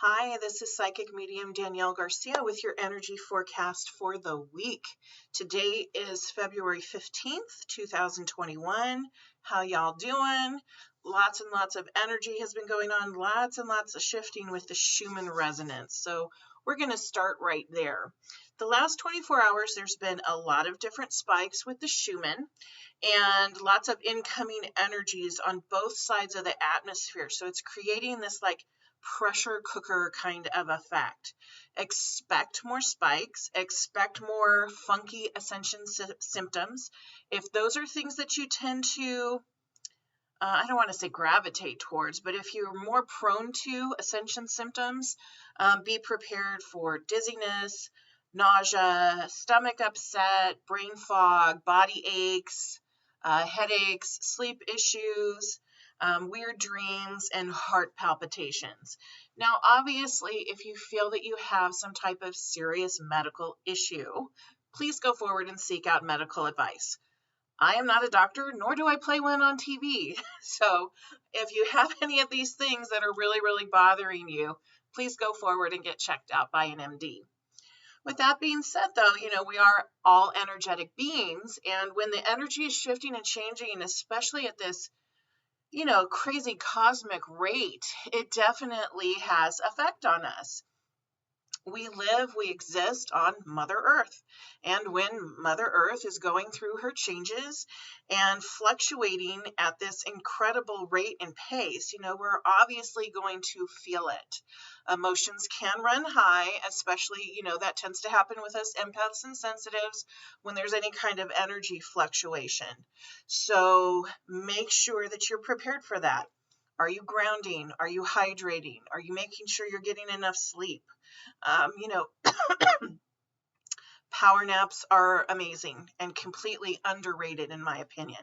Hi, this is Psychic Medium Danielle Garcia with your energy forecast for the week. Today is February 15th, 2021. How y'all doing? Lots and lots of energy has been going on, lots and lots of shifting with the Schumann Resonance. So we're going to start right there. The last 24 hours, there's been a lot of different spikes with the Schumann and lots of incoming energies on both sides of the atmosphere. So it's creating this pressure cooker kind of effect. Expect more spikes, expect more funky ascension symptoms. If those are things that you tend to, I don't want to say gravitate towards, but if you're more prone to ascension symptoms, be prepared for dizziness, nausea, stomach upset, brain fog, body aches, headaches, sleep issues, weird dreams, and heart palpitations. Now, obviously, if you feel that you have some type of serious medical issue, please go forward and seek out medical advice. I am not a doctor, nor do I play one on TV. So if you have any of these things that are really, really bothering you, please go forward and get checked out by an MD. With that being said, though, we are all energetic beings. And when the energy is shifting and changing, especially at this, crazy cosmic rate, it definitely has effect on us. We live, we exist on Mother Earth. And when Mother Earth is going through her changes and fluctuating at this incredible rate and pace, we're obviously going to feel it. Emotions can run high, especially, that tends to happen with us empaths and sensitives when there's any kind of energy fluctuation. So make sure that you're prepared for that. Are you grounding? Are you hydrating? Are you making sure you're getting enough sleep? Power naps are amazing and completely underrated in my opinion.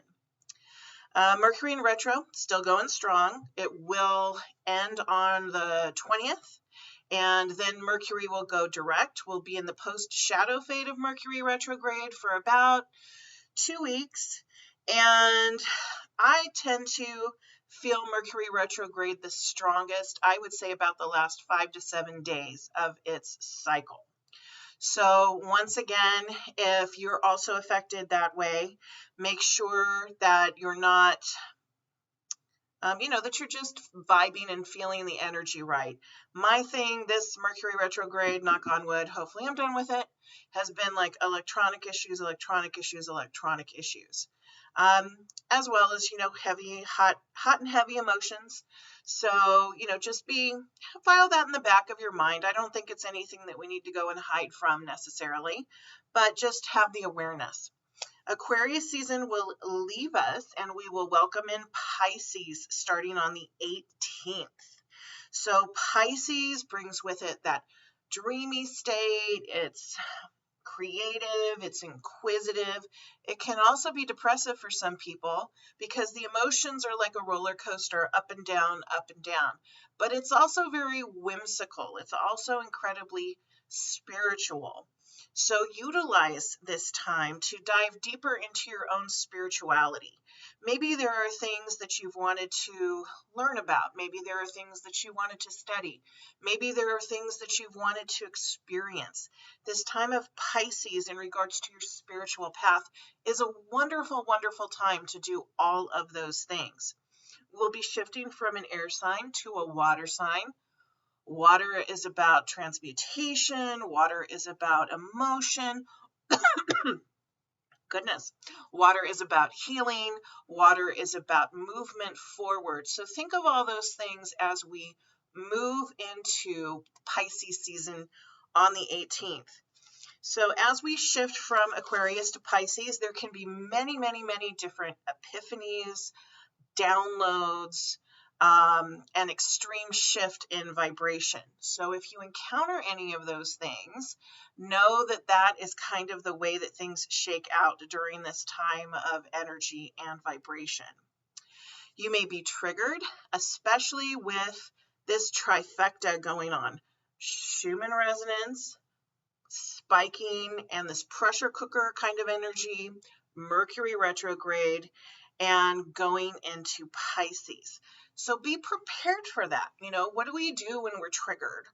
Mercury in retro, still going strong. It will end on the 20th, and then Mercury will go direct. We'll be in the post-shadow fade of Mercury retrograde for about 2 weeks, and I tend to feel Mercury retrograde the strongest, I would say about the last 5 to 7 days of its cycle. So once again, if you're also affected that way, make sure that you're not, that you're just vibing and feeling the energy right. My thing, this Mercury retrograde, knock on wood, hopefully I'm done with it, has been like electronic issues, as well as, heavy, hot and heavy emotions. So, just file that in the back of your mind. I don't think it's anything that we need to go and hide from necessarily, but just have the awareness. Aquarius season will leave us and we will welcome in Pisces starting on the 18th. So Pisces brings with it that dreamy state. It's creative, it's inquisitive. It can also be depressive for some people because the emotions are like a roller coaster, up and down, but it's also very whimsical. It's also incredibly spiritual. So utilize this time to dive deeper into your own spirituality. Maybe there are things that you've wanted to learn about. Maybe there are things that you wanted to study. Maybe there are things that you've wanted to experience. This time of Pisces in regards to your spiritual path is a wonderful, wonderful time to do all of those things. We'll be shifting from an air sign to a water sign. Water is about transmutation. Water is about emotion. Goodness. Water is about healing. Water is about movement forward. So think of all those things as we move into Pisces season on the 18th. So as we shift from Aquarius to Pisces, there can be many, many, many different epiphanies, downloads, an extreme shift in vibration. So if you encounter any of those things, know that that is kind of the way that things shake out during this time of energy and vibration. You may be triggered, especially with this trifecta going on. Schumann Resonance, spiking, and this pressure cooker kind of energy, Mercury retrograde, and going into Pisces. So be prepared for that. You know, what do we do when we're triggered?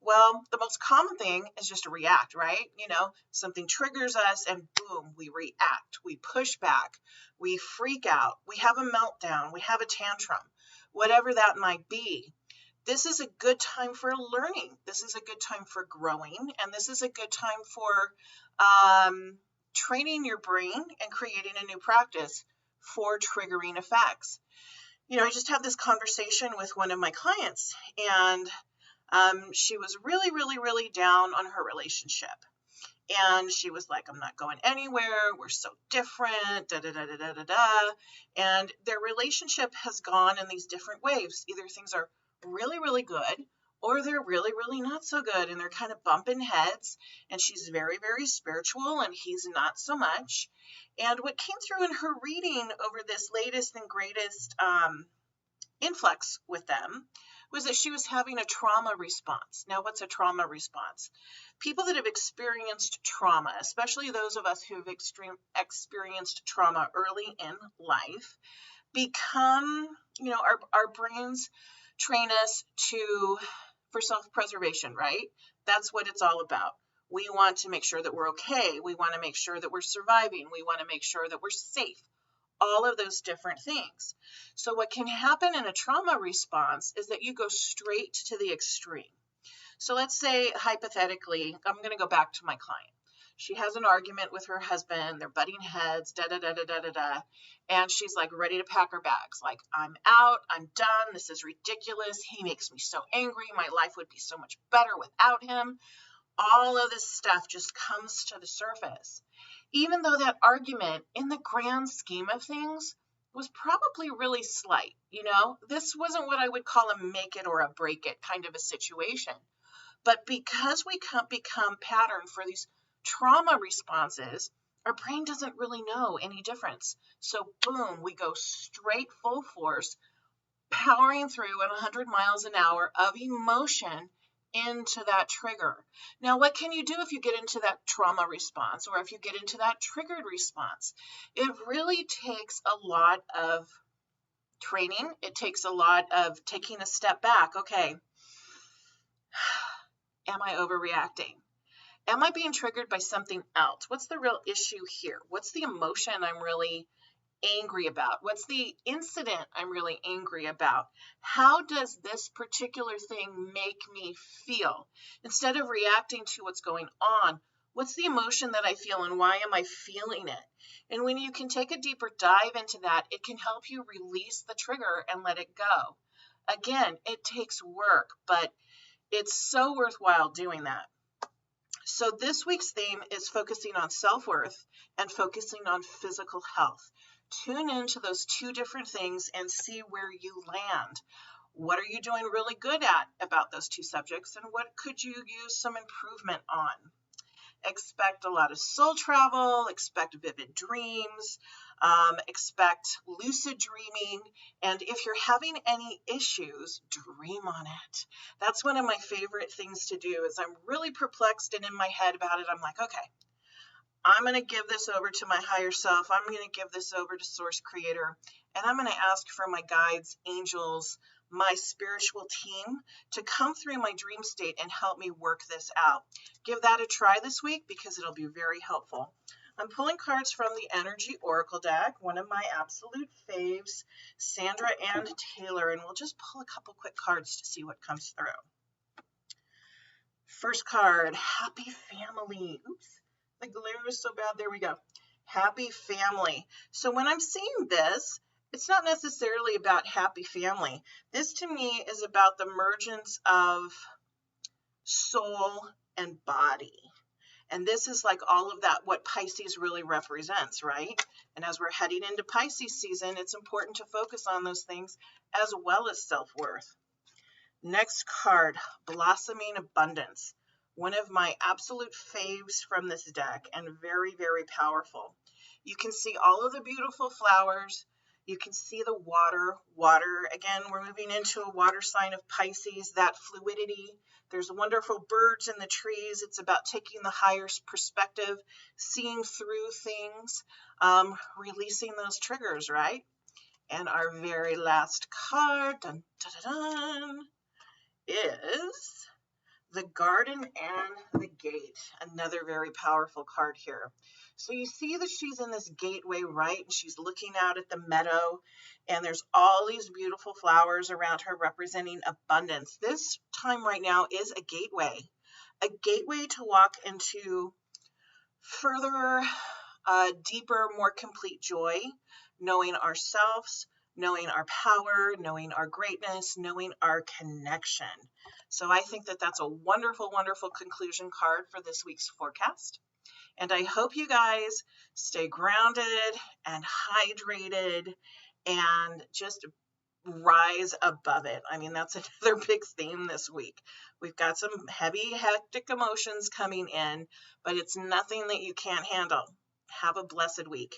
Well, the most common thing is just to react, right? You know, something triggers us and boom, we react, we push back, we freak out, we have a meltdown, we have a tantrum, whatever that might be. This is a good time for learning. This is a good time for growing. And this is a good time for training your brain and creating a new practice for triggering effects. You know, I just had this conversation with one of my clients, and she was really, really, really down on her relationship. And she was like, I'm not going anywhere. We're so different, da, da, da, da, da, da, da. And their relationship has gone in these different waves. Either things are really, really good, or they're really, really not so good. And they're kind of bumping heads. And she's very, very spiritual, and he's not so much. And what came through in her reading over this latest and greatest influx with them was that she was having a trauma response. Now, what's a trauma response? People that have experienced trauma, especially those of us who have experienced trauma early in life, become, you know, our brains train us for self-preservation, right? That's what it's all about. We want to make sure that we're okay. We want to make sure that we're surviving. We want to make sure that we're safe. All of those different things. So what can happen in a trauma response is that you go straight to the extreme. So let's say, hypothetically, I'm going to go back to my client. She has an argument with her husband. They're butting heads, da, da, da, da, da, da, da. And she's like ready to pack her bags. Like, I'm out. I'm done. This is ridiculous. He makes me so angry. My life would be so much better without him. All of this stuff just comes to the surface. Even though that argument, in the grand scheme of things, was probably really slight. You know, this wasn't what I would call a make it or a break it kind of a situation. But because we can't become patterned for these trauma responses, our brain doesn't really know any difference. So boom, we go straight full force, powering through at 100 miles an hour of emotion into that trigger. Now, what can you do if you get into that trauma response, or if you get into that triggered response? It really takes a lot of training. It takes a lot of taking a step back. Okay, am I overreacting? Am I being triggered by something else? What's the real issue here? What's the emotion I'm really angry about? What's the incident I'm really angry about? How does this particular thing make me feel? Instead of reacting to what's going on, what's the emotion that I feel and why am I feeling it? And when you can take a deeper dive into that, it can help you release the trigger and let it go. Again, it takes work, but it's so worthwhile doing that. So this week's theme is focusing on self-worth and focusing on physical health. Tune into those two different things and see where you land. What are you doing really good at about those two subjects, and what could you use some improvement on? Expect a lot of soul travel, expect vivid dreams, expect lucid dreaming, and if you're having any issues, dream on it. That's one of my favorite things to do. Is I'm really perplexed and in my head about it. I'm like, okay, I'm going to give this over to my higher self. I'm going to give this over to Source Creator, and I'm going to ask for my guides, angels, my spiritual team to come through my dream state and help me work this out. Give that a try this week because it'll be very helpful. I'm pulling cards from the Energy Oracle deck, one of my absolute faves, Sandra and Taylor, and we'll just pull a couple quick cards to see what comes through. First card, Happy Family. Oops. The glare is so bad. There we go. Happy family. So when I'm seeing this, it's not necessarily about happy family. This to me is about the mergence of soul and body. And this is like all of that, what Pisces really represents, right? And as we're heading into Pisces season, it's important to focus on those things as well as self-worth. Next card, Blossoming Abundance. One of my absolute faves from this deck, and very, very powerful. You can see all of the beautiful flowers. You can see the water. Again, we're moving into a water sign of Pisces, that fluidity. There's wonderful birds in the trees. It's about taking the higher perspective, seeing through things, releasing those triggers, right? And our very last card, dun, dun, dun, dun, is the Garden and the Gate. Another very powerful card here. So you see that she's in this gateway, right? And she's looking out at the meadow, and there's all these beautiful flowers around her representing abundance. This time right now is a gateway to walk into further, deeper, more complete joy, knowing ourselves, knowing our power, knowing our greatness, knowing our connection. So I think that that's a wonderful, wonderful conclusion card for this week's forecast. And I hope you guys stay grounded and hydrated and just rise above it. I mean, that's another big theme this week. We've got some heavy, hectic emotions coming in, but it's nothing that you can't handle. Have a blessed week.